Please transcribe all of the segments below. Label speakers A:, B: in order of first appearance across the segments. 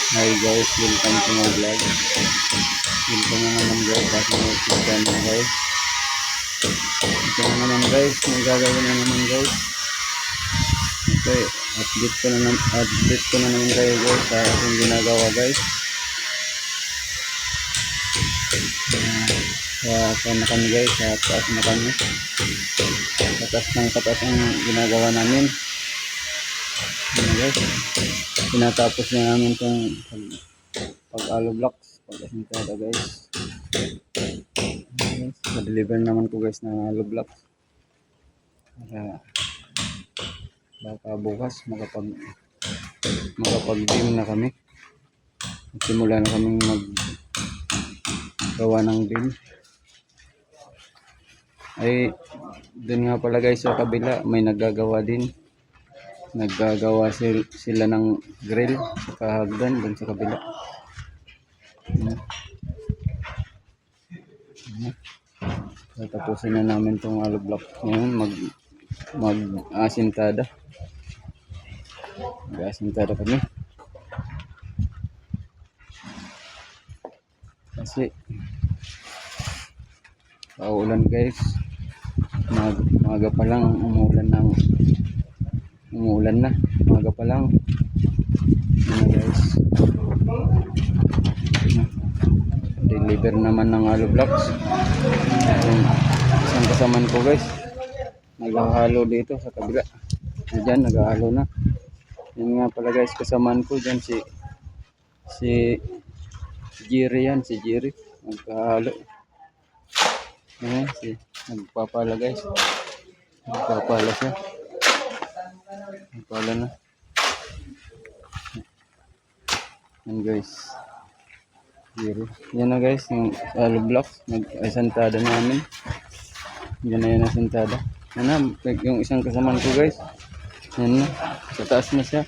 A: Hi guys, welcome to my vlog. Welcome na naman guys, bago mo kita na guys. Ito na naman guys, may gagawin na naman guys. Okay, update ko na naman kayo guys sa aking ginagawa guys. Sa nakan guys, sa taas na kami. Katas ang ginagawa namin. Ano guys, tinatapos na namin itong pag-alo blocks, pag-asintada guys. Sa-deliver naman ko guys ng alo blocks para baka bukas makapag-beam na kami. Simula na kaming maggawa ng beam. Ay dun nga pala guys sa kabila may naggagawa din. Naggagawa sila ng grill sa kahagdan dun sa kabila. Tapusin na namin tong alo block ngayon, mag-asintada kami kasi paulan guys. Maga pa lang umuulan na maga pa lang. Ano guys, deliver naman ng alo blocks. Isang kasaman ko guys naghahalo dito sa kabila. Diyan naghahalo na. Yan nga pala guys, kasaman ko dyan si Jerry yan, si Jerry naghahalo. Ayan, nagpapala guys, nagpapala siya, nagpapala na. Yan guys, Jerry. Yan na guys yung alo blocks, nag-asantada namin. Yan na yung asantada. Yan na yung isang kasaman ko guys. Yan na, sa taas na siya,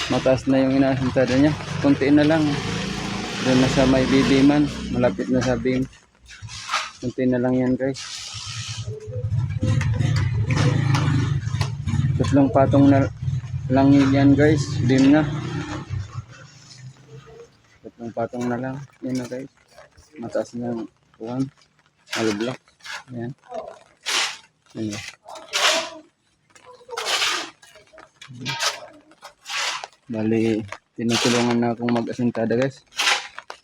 A: mataas na yung inasantada niya. Kunti na lang, doon na sa may bibiman, malapit na sa beam. Kunti na lang yan guys. Tatlong patong na lang yan guys, beam na. Tatlong patong na lang, yan na guys. Mataas na yung kuhan, alo block. Yan. Yan. Bali, tinutulungan na akong mag-asintada guys.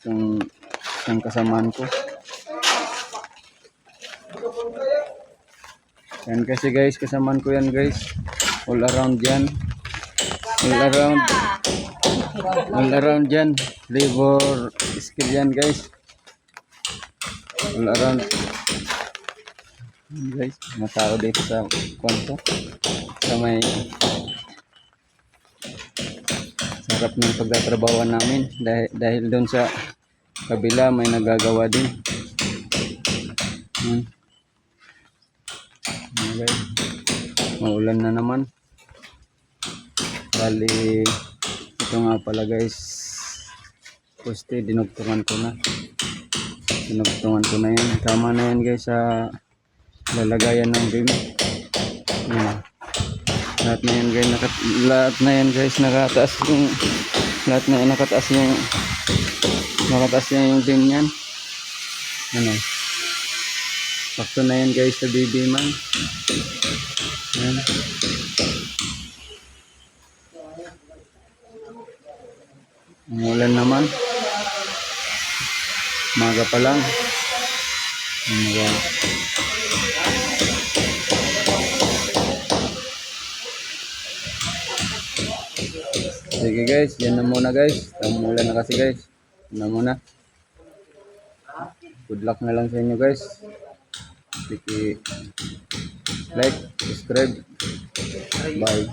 A: Isang kasamaan ko. Yan kasi guys, kasamaan ko yan guys. All around yan. All around yan. Labor skill yan guys. All around. Yan guys, mga tao dito sa kwanto. Sa may sarap ng pagtatrabaho namin dahil doon sa kabila may nagagawa din. Okay. Maulan na naman. Bali ito nga pala guys, poste dinugtungan ko na yan. Tama na yan guys sa lalagayan ng beam. Yan. Lahat na yan guys nakataas yung beam niyan. Ano, sakto na yan guys sa bibiman. Yan. Umulan naman, maga pa lang. Sige guys, yan na muna guys. Umulan na kasi guys. Yan na muna. Good luck na lang sa inyo guys. Sige, like, subscribe. Bye.